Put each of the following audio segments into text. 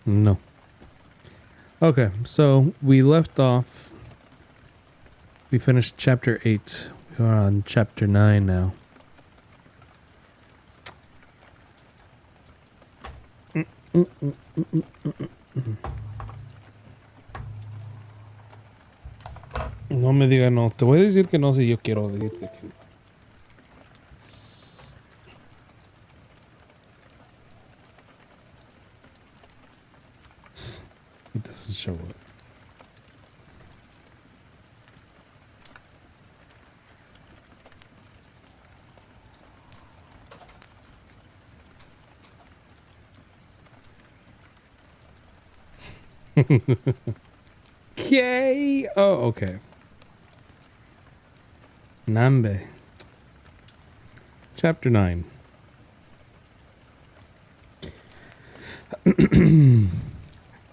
No. Okay, so we left off. We finished chapter 8. We are on chapter 9 now. No me diga no. Te voy a decir que no si yo quiero decirte que no. It doesn't show up. Yay! Oh, okay. Nambe. Chapter 9.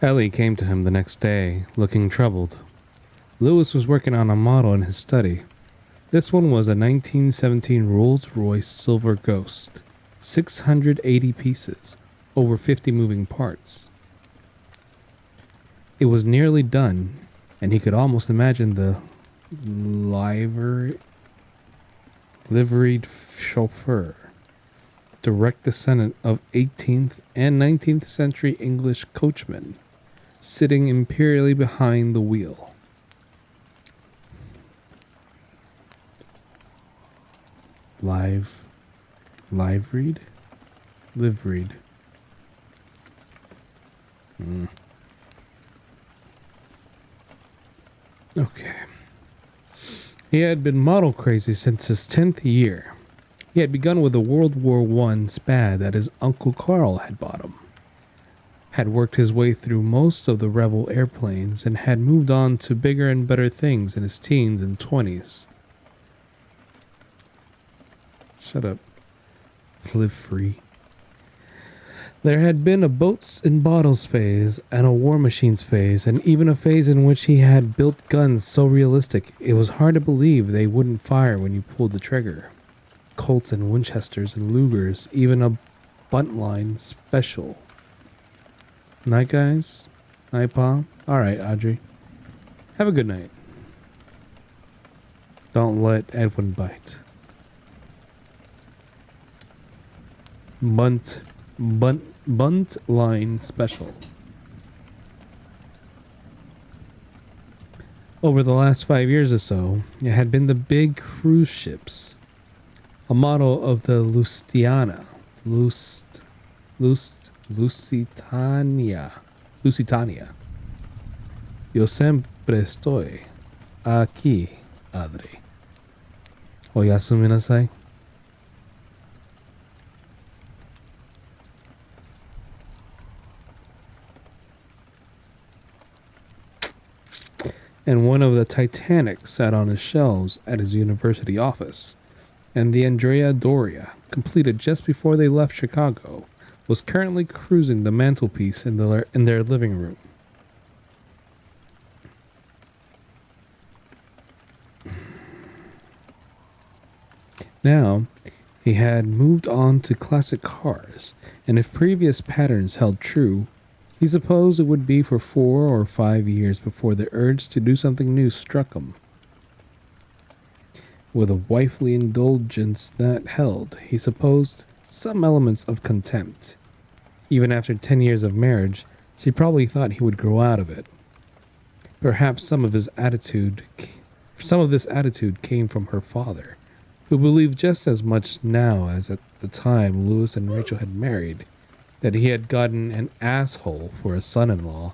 Ellie came to him the next day, looking troubled. Lewis was working on a model in his study. This one was a 1917 Rolls-Royce Silver Ghost. 680 pieces, over 50 moving parts. It was nearly done, and he could almost imagine the liveried chauffeur, direct descendant of 18th and 19th century English coachmen, sitting imperially behind the wheel. Liveried? Okay. He had been model crazy since his 10th year. He had begun with a World War I Spad that his Uncle Carl had bought him, had worked his way through most of the rebel airplanes, and had moved on to bigger and better things in his teens and 20s. Shut up. Live free. There had been a boats and bottles phase, and a war machines phase, and even a phase in which he had built guns so realistic it was hard to believe they wouldn't fire when you pulled the trigger. Colts and Winchesters and Lugers, even a buntline special. Night, guys? Night, Pa? Alright, Audrey. Have a good night. Don't let Edwin bite. Bunt line special. Over the last 5 years or so, it had been the big cruise ships. A model of the Lusitania. Yo siempre estoy aquí, Adri. Oyasumi nasai. And one of the Titanic sat on his shelves at his university office, and the Andrea Doria, completed just before they left Chicago, was currently cruising the mantelpiece in their living room. Now, he had moved on to classic cars, and if previous patterns held true, he supposed it would be for 4 or 5 years before the urge to do something new struck him. With a wifely indulgence that held, he supposed, some elements of contempt. Even after 10 years of marriage, she probably thought he would grow out of it. Perhaps some of this attitude came from her father, who believed just as much now as at the time Lewis and Rachel had married, that he had gotten an asshole for a son-in-law.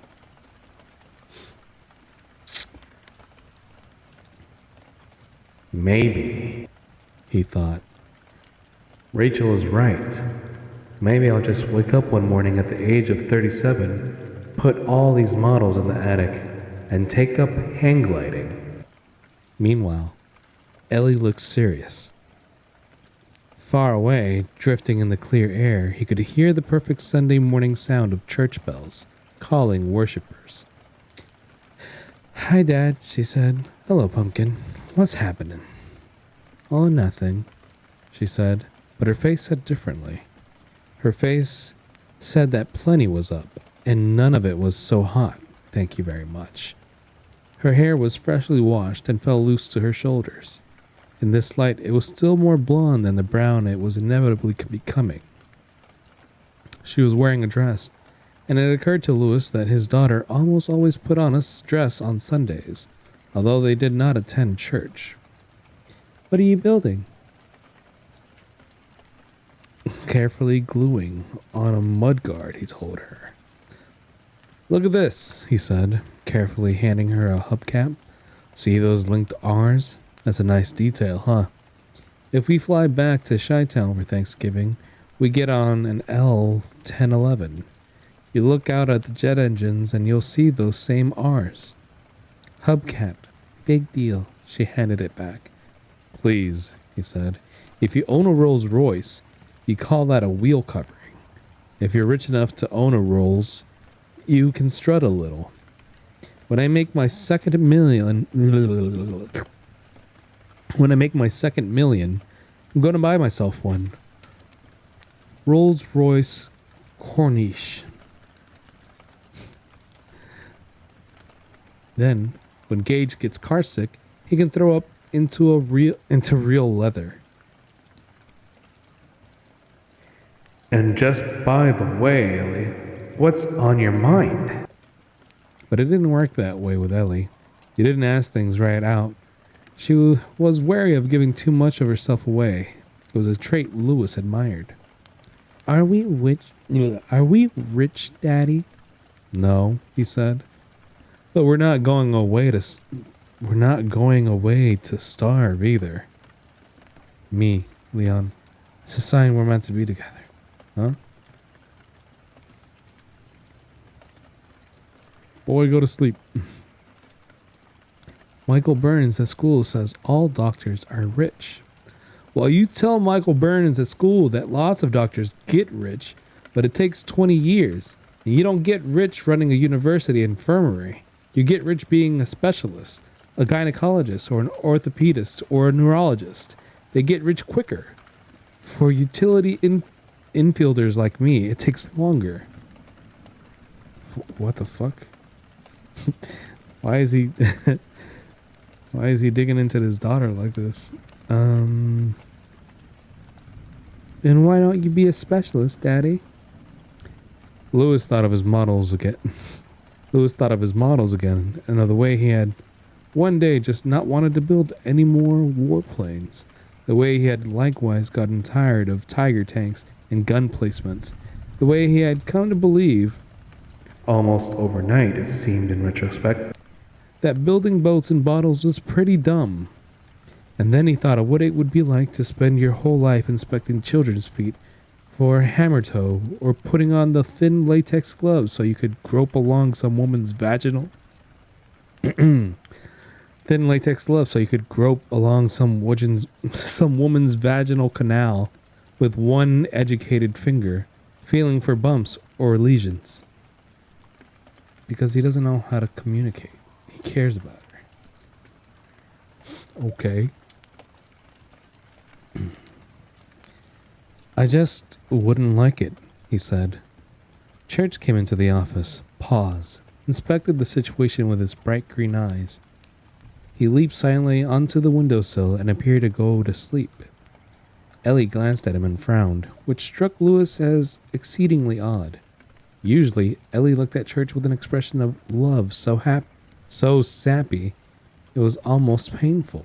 Maybe, he thought. Rachel is right. Maybe I'll just wake up one morning at the age of 37, put all these models in the attic, and take up hang gliding. Meanwhile, Ellie looked serious. Far away, drifting in the clear air, he could hear the perfect Sunday morning sound of church bells calling worshippers. Hi, Dad, she said. Hello, Pumpkin. What's happening? Oh, nothing, she said, but her face said differently. Her face said that plenty was up. and none of it was so hot, thank you very much. Her hair was freshly washed and fell loose to her shoulders. In this light, it was still more blonde than the brown it was inevitably becoming. She was wearing a dress, and it occurred to Louis that his daughter almost always put on a dress on Sundays, although they did not attend church. What are you building? Carefully gluing on a mudguard, he told her. Look at this, he said, carefully handing her a hubcap. See those linked R's? That's a nice detail, huh? If we fly back to Chi-Town for Thanksgiving, we get on an L-1011. You look out at the jet engines and you'll see those same R's. Hubcap. Big deal. She handed it back. Please, he said. If you own a Rolls Royce, you call that a wheel covering. If you're rich enough to own a Rolls, you can strut a little. When I make my second million, I'm going to buy myself one. Rolls Royce Corniche. Then, when Gage gets carsick, he can throw up into real leather. And just by the way, Ellie, what's on your mind? But it didn't work that way with Ellie. You didn't ask things right out. She was wary of giving too much of herself away. It was a trait Louis admired. Are we rich, Daddy? No, he said. But we're not going away to starve either. Me, Leon. It's a sign we're meant to be together. Huh? Boy, go to sleep. Michael Burns at school says all doctors are rich. Well, you tell Michael Burns at school that lots of doctors get rich, but it takes 20 years. And you don't get rich running a university infirmary. You get rich being a specialist, a gynecologist, or an orthopedist, or a neurologist. They get rich quicker. For utility infielders like me, it takes longer. What the fuck? Why is he digging into his daughter like this? Then why don't you be a specialist, Daddy? Louis thought of his models again, and of the way he had one day just not wanted to build any more warplanes. The way he had likewise gotten tired of tiger tanks and gun placements. The way he had come to believe, almost overnight it seemed in retrospect, that building boats and bottles was pretty dumb. And then he thought of what it would be like to spend your whole life inspecting children's feet for hammer toe, or putting on the thin latex gloves so you could grope along some woman's vaginal thin latex gloves so you could grope along some woman's vaginal canal with one educated finger, feeling for bumps or lesions. Because he doesn't know how to communicate. He cares about her. Okay. I just wouldn't like it, he said. Church came into the office, paused, inspected the situation with his bright green eyes. He leaped silently onto the windowsill and appeared to go to sleep. Ellie glanced at him and frowned, which struck Louis as exceedingly odd. Usually, Ellie looked at Church with an expression of love so sappy, it was almost painful.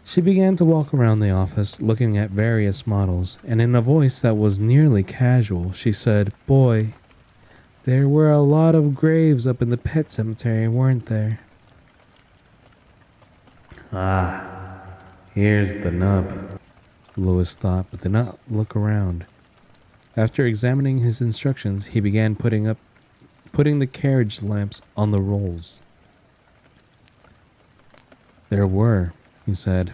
She began to walk around the office, looking at various models, and in a voice that was nearly casual, she said, "Boy, there were a lot of graves up in the pet cemetery, weren't there?" Ah, here's the nub, Louis thought, but did not look around. After examining his instructions, he began putting the carriage lamps on the rolls. There were, he said.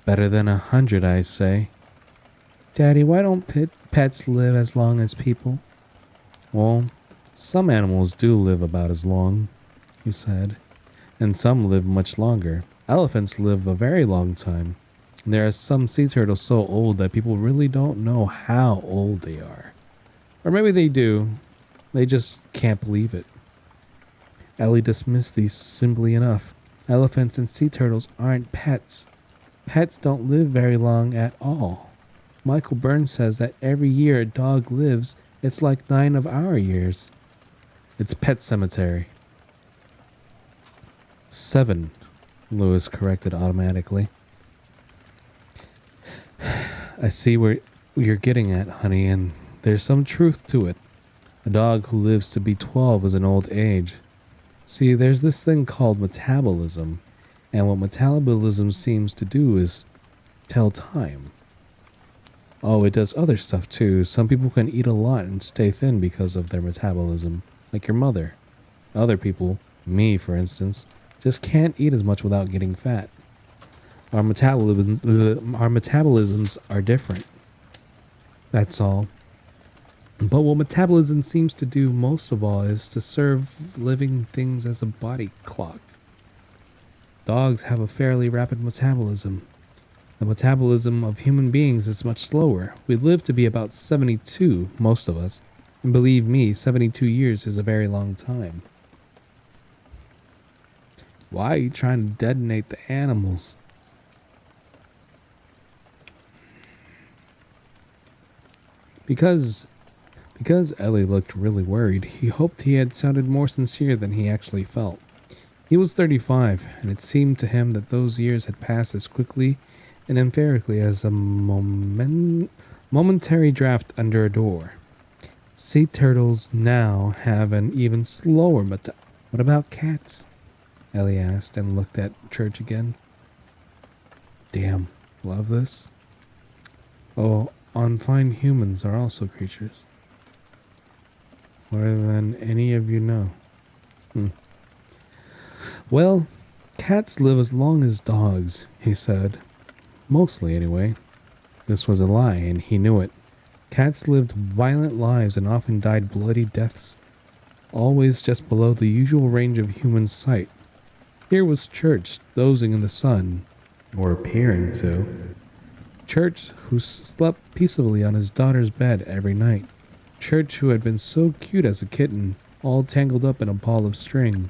Better than 100, I say. Daddy, why don't pets live as long as people? Well, some animals do live about as long, he said, and some live much longer. Elephants live a very long time. And there are some sea turtles so old that people really don't know how old they are. Or maybe they do, They just can't believe it. Ellie dismissed these simply enough. Elephants and sea turtles aren't pets. Pets don't live very long at all. Michael Burns says that every year a dog lives, it's like 9 of our years. It's Pet Cemetery. 7, Lewis corrected automatically. I see where you're getting at, honey, and there's some truth to it. A dog who lives to be 12 is an old age. See, there's this thing called metabolism, and what metabolism seems to do is tell time. Oh, it does other stuff too. Some people can eat a lot and stay thin because of their metabolism, like your mother. Other people, me for instance, just can't eat as much without getting fat. Our metabolisms are different. That's all. But what metabolism seems to do most of all is to serve living things as a body clock. Dogs have a fairly rapid metabolism. The metabolism of human beings is much slower. We live to be about 72, most of us. And believe me, 72 years is a very long time. Why are you trying to detonate the animals? Because Ellie looked really worried, he hoped he had sounded more sincere than he actually felt. He was 35, and it seemed to him that those years had passed as quickly and empirically as a momentary draft under a door. Sea turtles now have an even slower What about cats? Ellie asked and looked at Church again. Damn, love this? Oh, unfine humans are also creatures. More than any of you know. Well, cats live as long as dogs, he said. Mostly, anyway. This was a lie, and he knew it. Cats lived violent lives and often died bloody deaths, always just below the usual range of human sight. Here was Church, dozing in the sun, or appearing to. Church, who slept peacefully on his daughter's bed every night. Church, who had been so cute as a kitten, all tangled up in a ball of string.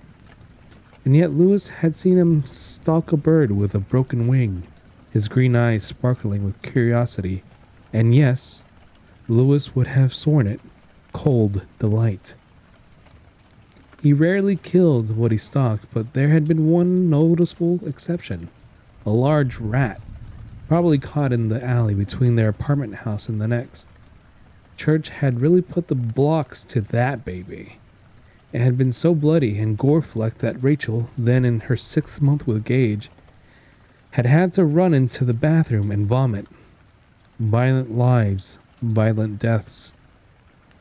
And yet Lewis had seen him stalk a bird with a broken wing, his green eyes sparkling with curiosity, and yes, Lewis would have sworn it, cold delight. He rarely killed what he stalked, but there had been one noticeable exception. A large rat, probably caught in the alley between their apartment house and the next. Church had really put the blocks to that baby. It had been so bloody and gore-flecked that Rachel, then in her 6th month with Gage, had had to run into the bathroom and vomit. Violent lives, violent deaths.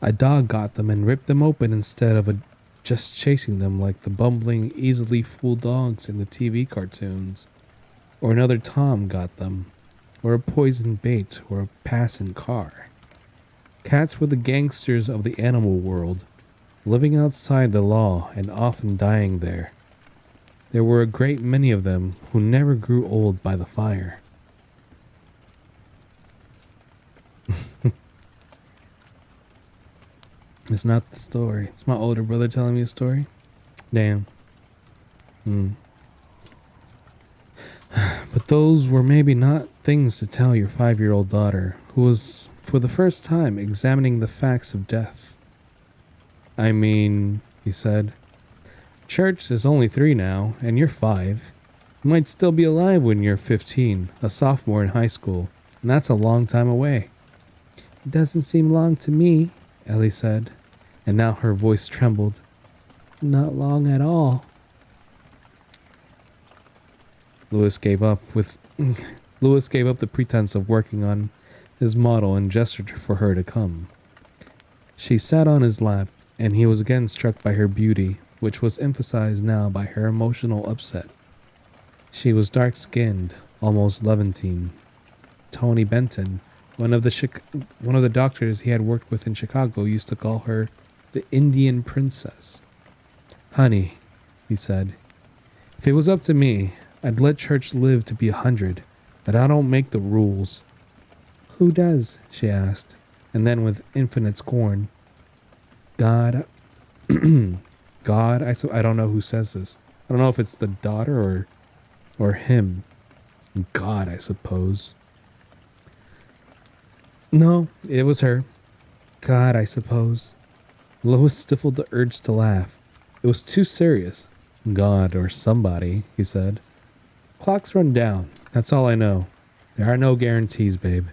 A dog got them and ripped them open instead of just chasing them like the bumbling, easily fooled dogs in the TV cartoons. Or another Tom got them, or a poisoned bait, or a passing car. Cats were the gangsters of the animal world, living outside the law and often dying there. There were a great many of them who never grew old by the fire. It's not the story. It's my older brother telling me a story. Damn. But those were maybe not things to tell your 5-year-old daughter, who was, for the first time, examining the facts of death. I mean, he said, Church is only 3 now, and you're 5. You might still be alive when you're 15, a sophomore in high school, and that's a long time away. It doesn't seem long to me, Ellie said, and now her voice trembled. Not long at all. Lewis gave up the pretense of working on his model and gestured for her to come. She sat on his lap, and he was again struck by her beauty, which was emphasized now by her emotional upset. She was dark-skinned, almost Levantine. Tony Benton, one of the doctors he had worked with in Chicago, used to call her the Indian princess. Honey, he said, if it was up to me, I'd let Church live to be 100, but I don't make the rules. Who does? She asked, and then with infinite scorn, God, God, I don't know who says this. I don't know if it's the daughter or him. God, I suppose. No, it was her. God, I suppose. Lois stifled the urge to laugh. It was too serious. God or somebody, he said. Clocks run down. That's all I know. There are no guarantees, babe.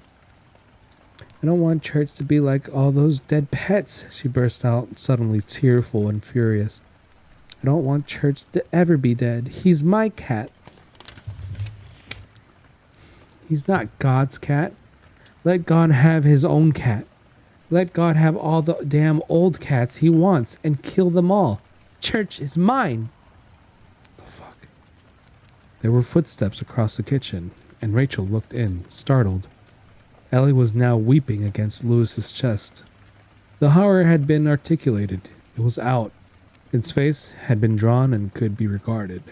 I don't want Church to be like all those dead pets, she burst out, suddenly tearful and furious. I don't want Church to ever be dead. He's my cat. He's not God's cat. Let God have his own cat. Let God have all the damn old cats he wants and kill them all. Church is mine. The fuck? There were footsteps across the kitchen, and Rachel looked in, startled. Ellie was now weeping against Lewis's chest. The horror had been articulated. It was out. Its face had been drawn and could be regarded.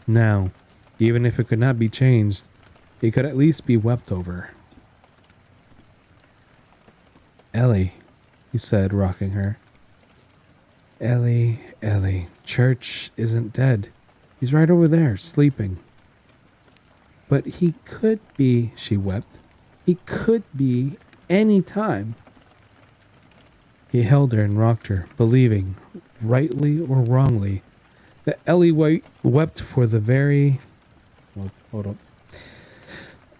Now, even if it could not be changed, it could at least be wept over. Ellie, he said, rocking her. Ellie, Ellie, Church isn't dead. He's right over there, sleeping. But he could be, she wept. He could be any time. He held her and rocked her, believing, rightly or wrongly, that Ellie wept for the very... Well, hold up.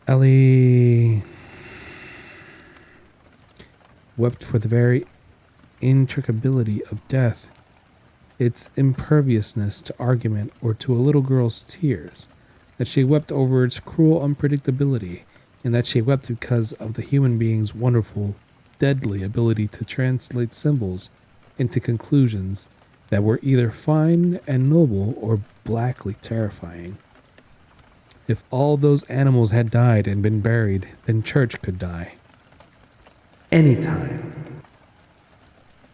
Ellie wept for the very intricability of death, its imperviousness to argument or to a little girl's tears, that she wept over its cruel unpredictability, and that she wept because of the human being's wonderful, deadly ability to translate symbols into conclusions that were either fine and noble or blackly terrifying. If all those animals had died and been buried, then Church could die. Anytime.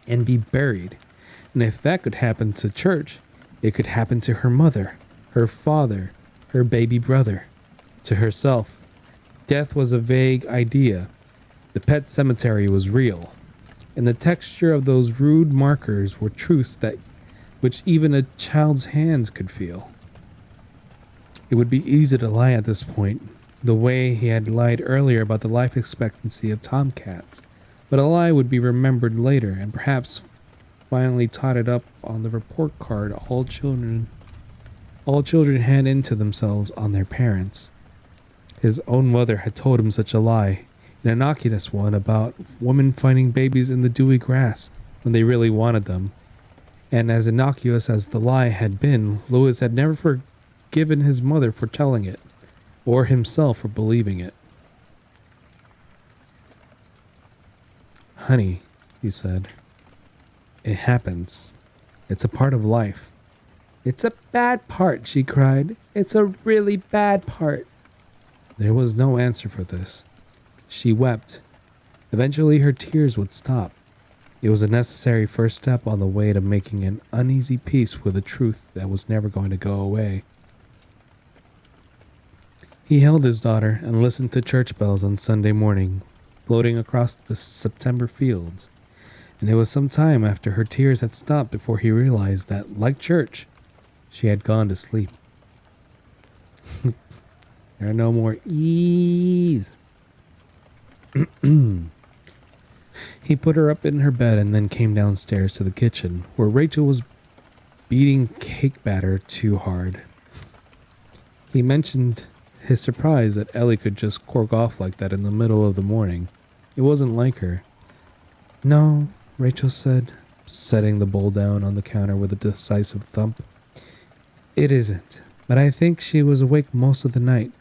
And be buried. And if that could happen to Church, it could happen to her mother, her father, her baby brother, to herself. Death was a vague idea. The pet cemetery was real. And the texture of those rude markers were truths that which even a child's hands could feel. It would be easy to lie at this point, the way he had lied earlier about the life expectancy of tomcats, but a lie would be remembered later and perhaps finally totted up on the report card all children hand into themselves on their parents. His own mother had told him such a lie, an innocuous one about women finding babies in the dewy grass when they really wanted them. And as innocuous as the lie had been, Lewis had never forgiven his mother for telling it, or himself for believing it. Honey, he said, it happens. It's a part of life. It's a bad part, she cried. It's a really bad part. There was no answer for this. She wept. Eventually her tears would stop. It was a necessary first step on the way to making an uneasy peace with a truth that was never going to go away. He held his daughter and listened to church bells on Sunday morning, floating across the September fields, and it was some time after her tears had stopped before he realized that, like Church, she had gone to sleep. There are no more ease. He put her up in her bed and then came downstairs to the kitchen, where Rachel was beating cake batter too hard. He mentioned his surprise that Ellie could just cork off like that in the middle of the morning. It wasn't like her. No, Rachel said, setting the bowl down on the counter with a decisive thump. It isn't, but I think she was awake most of the night.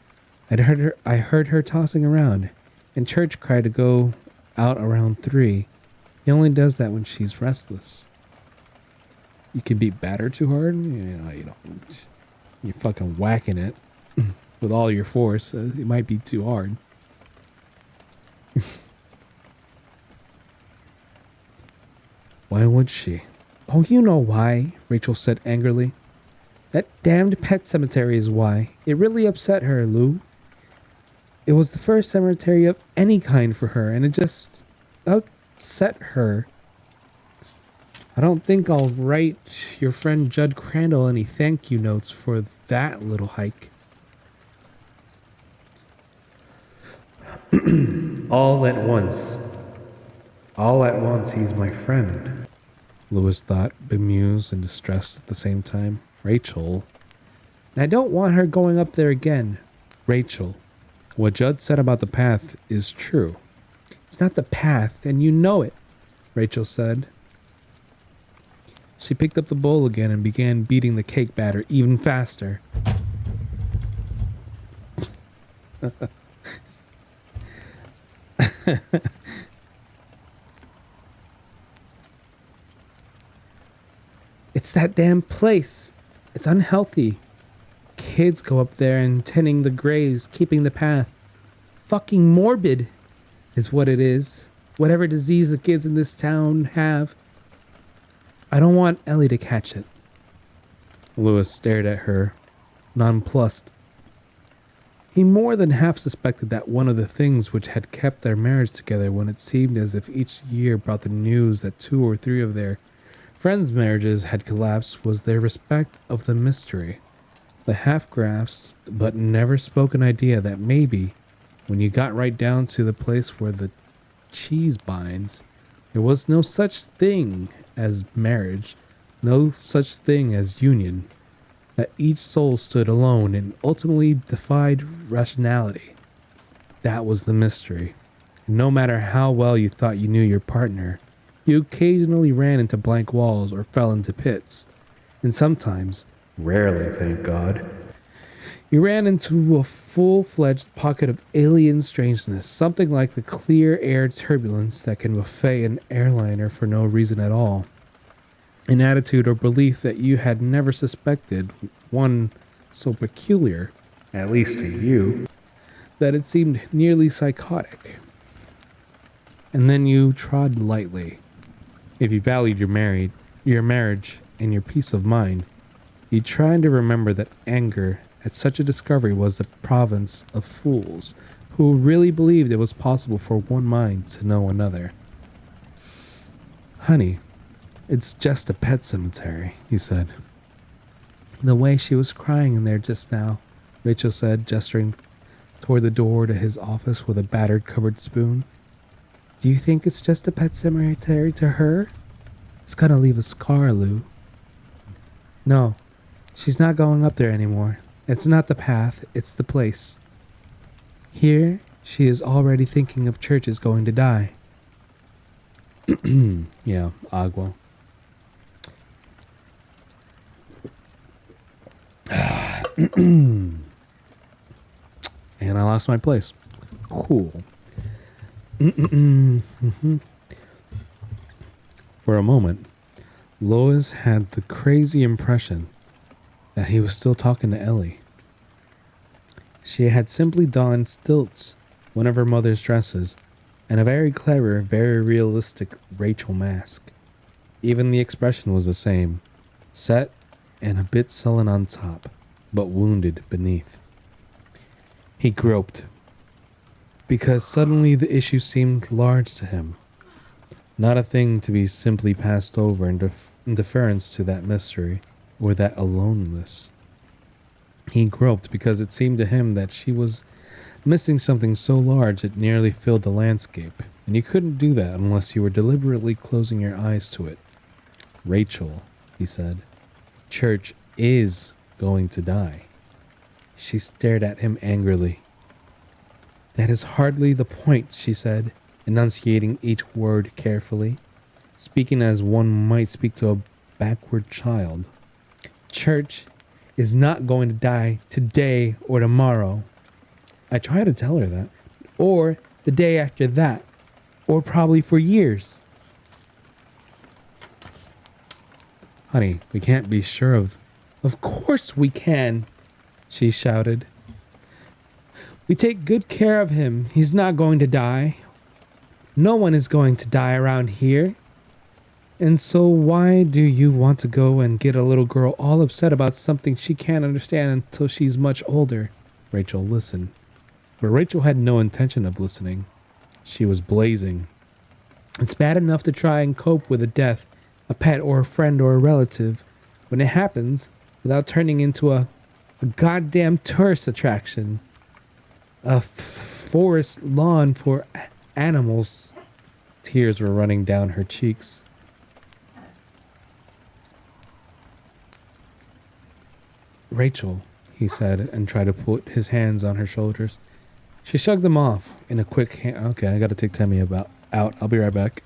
I heard her tossing around, and Church cried to go out around 3. He only does that when she's restless. You can beat batter too hard? You're fucking whacking it with all your force. It might be too hard. Why would she? Oh, you know why, Rachel said angrily. That damned pet cemetery is why. It really upset her, Lou. It was the first cemetery of any kind for her, and it just upset her. I don't think I'll write your friend Judd Crandall any thank you notes for that little hike. All at once. All at once, he's my friend. Lewis thought, bemused and distressed at the same time. Rachel. I don't want her going up there again. Rachel. What Judd said about the path is true. It's not the path, and you know it, Rachel said. She picked up the bowl again and began beating the cake batter even faster. It's that damn place. It's unhealthy. Kids go up there and tending the graves, keeping the path. Fucking morbid is what it is. Whatever disease the kids in this town have. I don't want Ellie to catch it. Lewis stared at her, nonplussed. He more than half suspected that one of the things which had kept their marriage together when it seemed as if each year brought the news that 2 or 3 of their friends' marriages had collapsed was their respect of the mystery. The half-grasped but never spoken idea that maybe, when you got right down to the place where the cheese binds, there was no such thing as marriage, no such thing as union, that each soul stood alone and ultimately defied rationality. That was the mystery. No matter how well you thought you knew your partner, you occasionally ran into blank walls or fell into pits, and sometimes, rarely thank God, you ran into a full-fledged pocket of alien strangeness, something like the clear air turbulence that can buffet an airliner for no reason at all. An attitude or belief that you had never suspected, one so peculiar, at least to you, that it seemed nearly psychotic. And then you trod lightly. If you valued your marriage, and your peace of mind, you tried to remember that anger at such a discovery was the province of fools who really believed it was possible for one mind to know another. Honey, it's just a pet cemetery, he said. The way she was crying in there just now, Rachel said, gesturing toward the door to his office with a battered covered spoon. Do you think it's just a pet cemetery to her? It's gonna leave a scar, Lou. No, she's not going up there anymore. It's not the path, it's the place. Here, she is already thinking of Church is going to die. Yeah, Agua. And I lost my place. Cool. For a moment, Lois had the crazy impression that he was still talking to Ellie. She had simply donned stilts, one of her mother's dresses, and a very clever, very realistic Rachel mask. Even the expression was the same, set and a bit sullen on top, but wounded beneath. He groped, because suddenly the issue seemed large to him, not a thing to be simply passed over in deference to that mystery or that aloneness. He groped because it seemed to him that she was missing something so large it nearly filled the landscape, and you couldn't do that unless you were deliberately closing your eyes to it. Rachel, he said, Church is going to die. She stared at him angrily. That is hardly the point, she said, enunciating each word carefully, speaking as one might speak to a backward child. Church is not going to die today or tomorrow. I try to tell her that. Or the day after that. Or probably for years. Honey, we can't be sure of... Of course we can, she shouted. We take good care of him. He's not going to die. No one is going to die around here. And so why do you want to go and get a little girl all upset about something she can't understand until she's much older? Rachel listened. But Rachel had no intention of listening. She was blazing. It's bad enough to try and cope with the death a pet or a friend or a relative when it happens without turning into a goddamn tourist attraction, a forest lawn for animals. Tears were running down her cheeks. Rachel, he said, and tried to put his hands on her shoulders. She shrugged them off in a quick hand. Okay, I gotta take Temmie out. I'll be right back.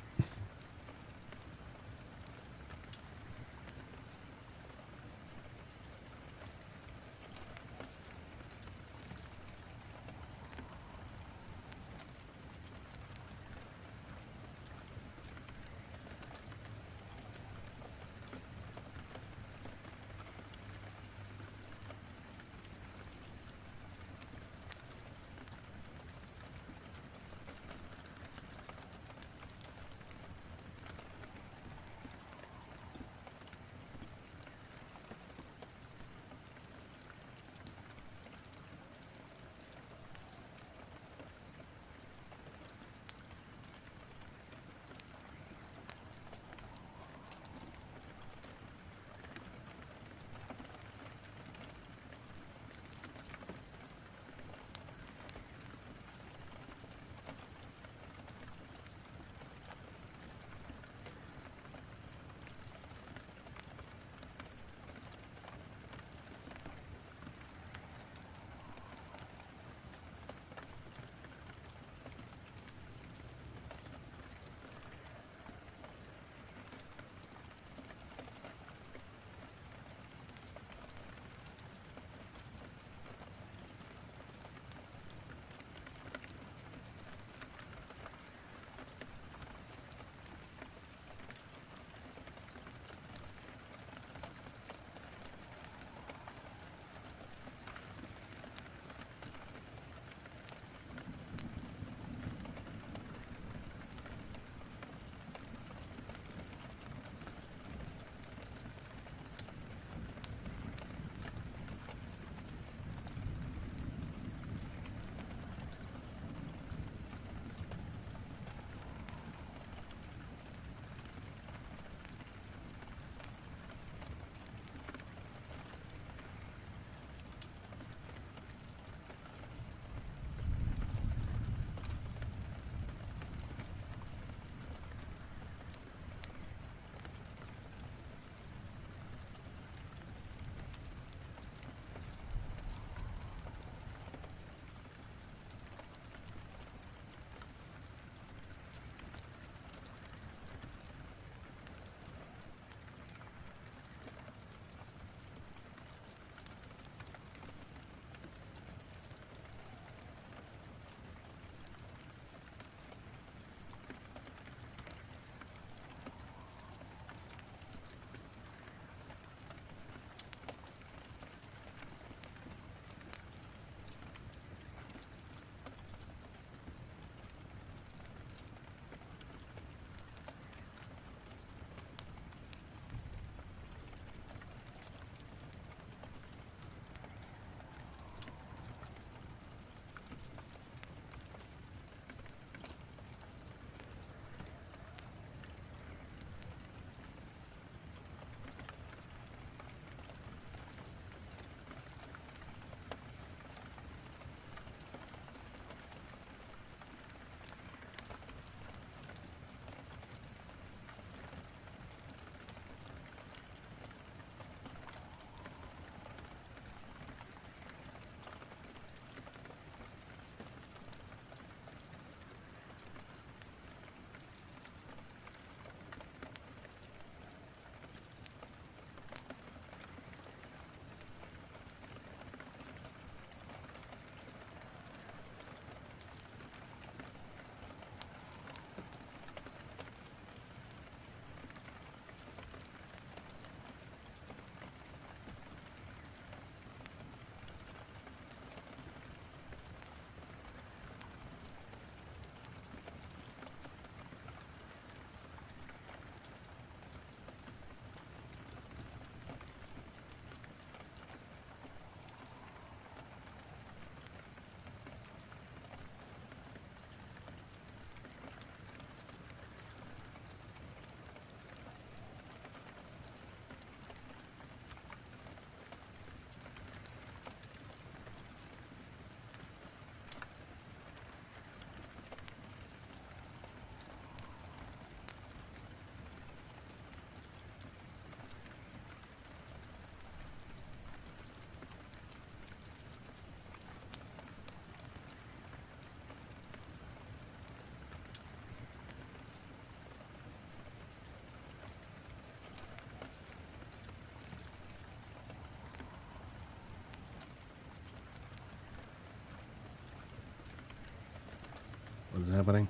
is happening.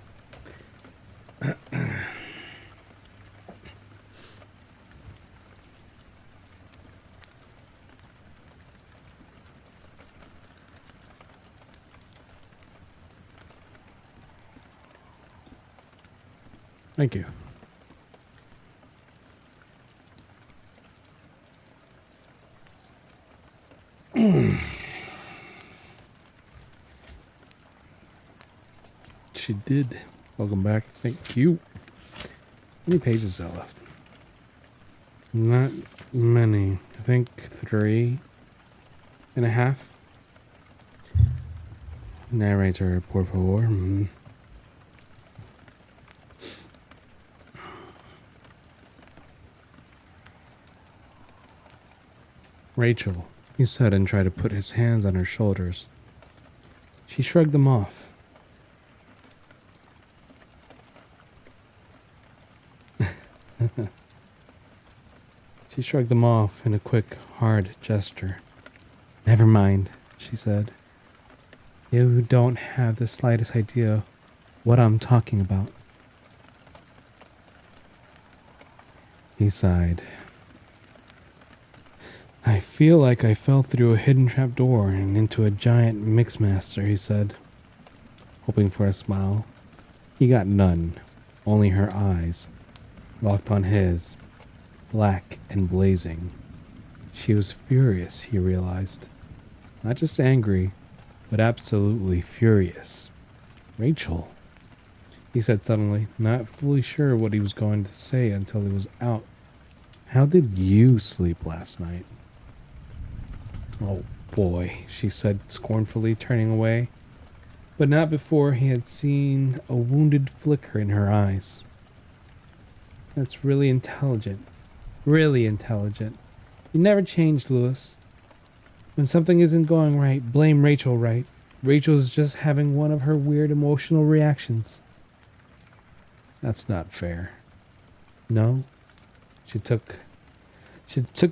Thank you. She did. Welcome back. Thank you. How many pages are left? Not many. I think 3.5. Narrator, por favor. Rachel, he said, and tried to put his hands on her shoulders. She shrugged them off. She shrugged them off in a quick, hard gesture. Never mind, she said. You don't have the slightest idea what I'm talking about. He sighed. I feel like I fell through a hidden trapdoor and into a giant mixmaster, he said, hoping for a smile. He got none, only her eyes, locked on his, black and blazing. She was furious, he realized. Not just angry, but absolutely furious. Rachel, he said suddenly, not fully sure what he was going to say until he was out. How did you sleep last night? Oh boy, she said scornfully, turning away, but not before he had seen a wounded flicker in her eyes. That's really intelligent. Really intelligent. You never changed, Lewis. When something isn't going right, blame Rachel, right? Rachel's just having one of her weird emotional reactions. That's not fair. No? She took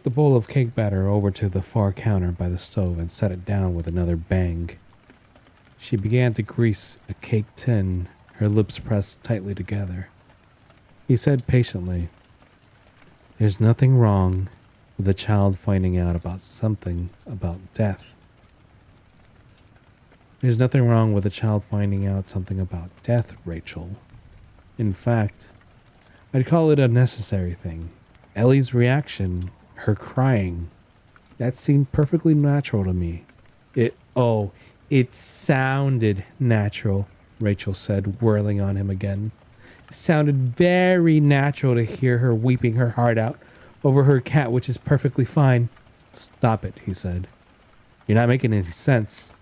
the bowl of cake batter over to the far counter by the stove and set it down with another bang. She began to grease a cake tin, her lips pressed tightly together. He said patiently, There's nothing wrong with a child finding out about something about death. There's nothing wrong with a child finding out something about death, Rachel. In fact, I'd call it a necessary thing. Ellie's reaction, her crying, that seemed perfectly natural to me. It sounded natural, Rachel said, whirling on him again. It sounded very natural to hear her weeping her heart out over her cat, which is perfectly fine. Stop it, he said. You're not making any sense.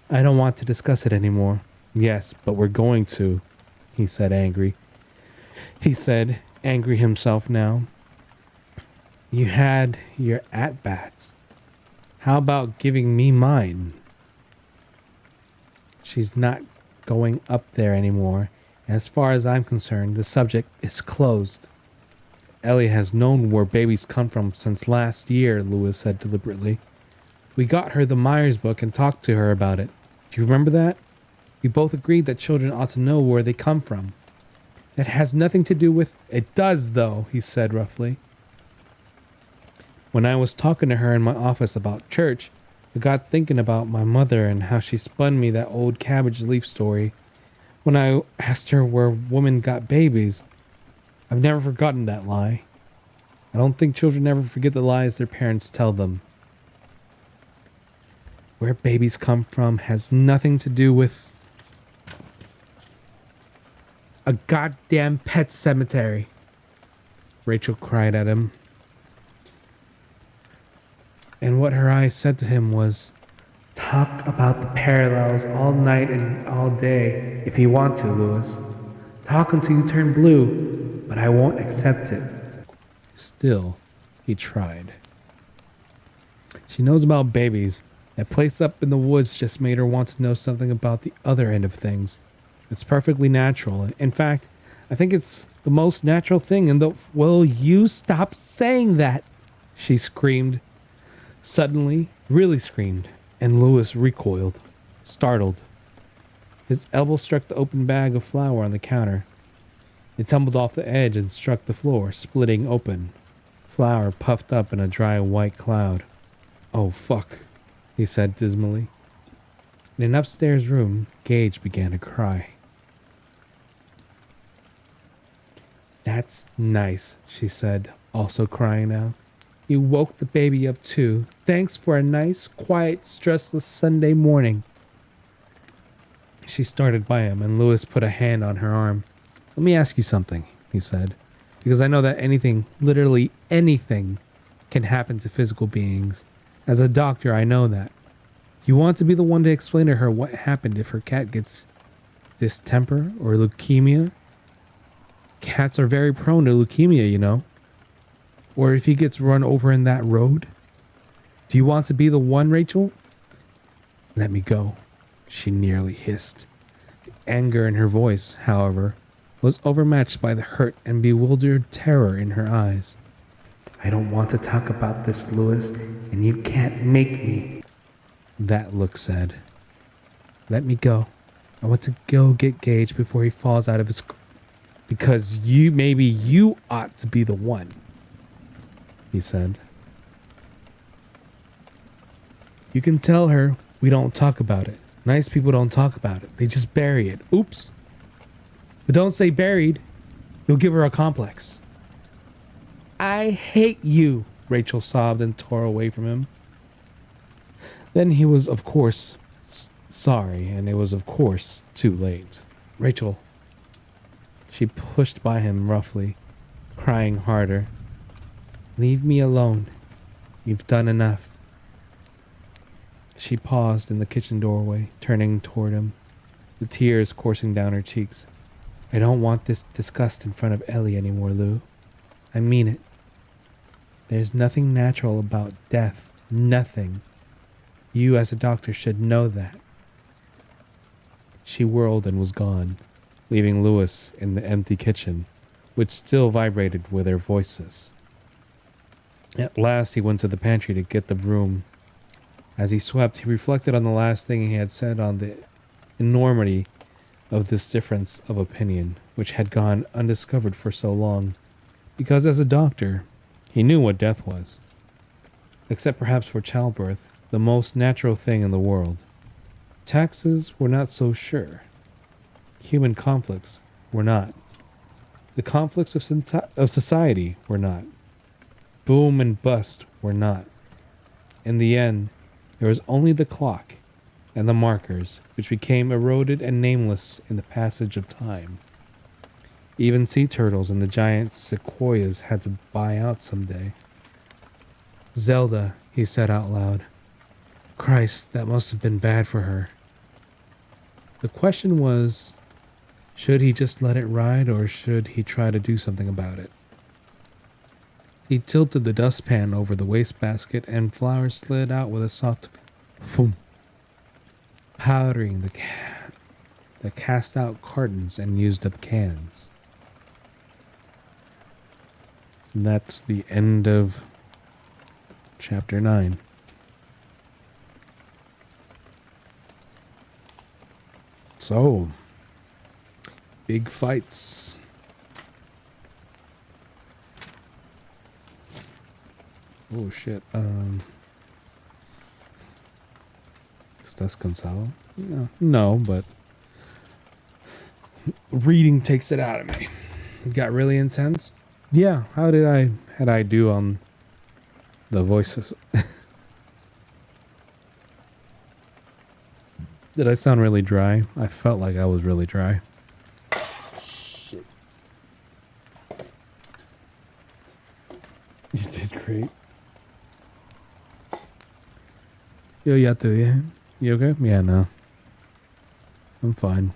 I don't want to discuss it anymore. Yes, but we're going to, he said, angry. He said, angry himself now. You had your at-bats. How about giving me mine? She's not going up there anymore. As far as I'm concerned, the subject is closed. Ellie has known where babies come from since last year, Lewis said deliberately. We got her the Myers book and talked to her about it. Do you remember that? We both agreed that children ought to know where they come from. That has nothing to do with... It does, though, he said roughly. When I was talking to her in my office about church, I got thinking about my mother and how she spun me that old cabbage leaf story. When I asked her where women got babies, I've never forgotten that lie. I don't think children ever forget the lies their parents tell them. Where babies come from has nothing to do with a goddamn pet cemetery, Rachel cried at him. And what her eyes said to him was, talk about the parallels all night and all day if you want to, Lewis. Talk until you turn blue, but I won't accept it. Still, he tried. She knows about babies. That place up in the woods just made her want to know something about the other end of things. It's perfectly natural. In fact, I think it's the most natural thing in the... Will you stop saying that? She screamed. Suddenly, really screamed, and Lewis recoiled, startled. His elbow struck the open bag of flour on the counter. It tumbled off the edge and struck the floor, splitting open. Flour puffed up in a dry white cloud. "Oh, fuck," he said dismally. In an upstairs room, Gage began to cry. "That's nice," she said, also crying now. "You woke the baby up too. Thanks for a nice, quiet, stressless Sunday morning." She started by him, and Lewis put a hand on her arm. "Let me ask you something," he said, "because I know that anything, literally anything, can happen to physical beings. As a doctor, I know that. You want to be the one to explain to her what happened if her cat gets distemper or leukemia? Cats are very prone to leukemia, you know. Or if he gets run over in that road. Do you want to be the one, Rachel?" "Let me go," she nearly hissed. The anger in her voice, however, was overmatched by the hurt and bewildered terror in her eyes. I don't want to talk about this, Lewis, and you can't make me. That look said. "Let me go. I want to go get Gage before he falls out of his... Because maybe you ought to be the one," he said. "You can tell her we don't talk about it. Nice people don't talk about it. They just bury it. Oops. But don't say buried. You'll give her a complex." "I hate you," Rachel sobbed and tore away from him. Then he was, of course, sorry, and it was, of course, too late. "Rachel." She pushed by him roughly, crying harder. "Leave me alone. You've done enough." She paused in the kitchen doorway, turning toward him, the tears coursing down her cheeks. "I don't want this discussed in front of Ellie anymore, Lou. I mean it. There's nothing natural about death. Nothing. You as a doctor should know that." She whirled and was gone, leaving Lewis in the empty kitchen, which still vibrated with their voices. At last he went to the pantry to get the broom. As he swept, he reflected on the last thing he had said on the enormity of this difference of opinion, which had gone undiscovered for so long, because as a doctor, he knew what death was, except perhaps for childbirth, the most natural thing in the world. Taxes were not so sure. Human conflicts were not. The conflicts of society were not. Boom and bust were not. In the end, there was only the clock and the markers, which became eroded and nameless in the passage of time. Even sea turtles and the giant sequoias had to buy out someday. "Zelda," he said out loud. "Christ, that must have been bad for her." The question was, should he just let it ride, or should he try to do something about it? He tilted the dustpan over the wastebasket, and flour slid out with a soft boom, powdering the cast-out cartons and used-up cans. And that's the end of Chapter 9. So, big fights. Oh shit. ¿Estás cansado? No, but reading takes it out of me. It got really intense. Yeah, had I do on the voices? Did I sound really dry? I felt like I was really dry. Shit. You did great. Yo, ya te dije. You okay? Yeah, no. I'm fine.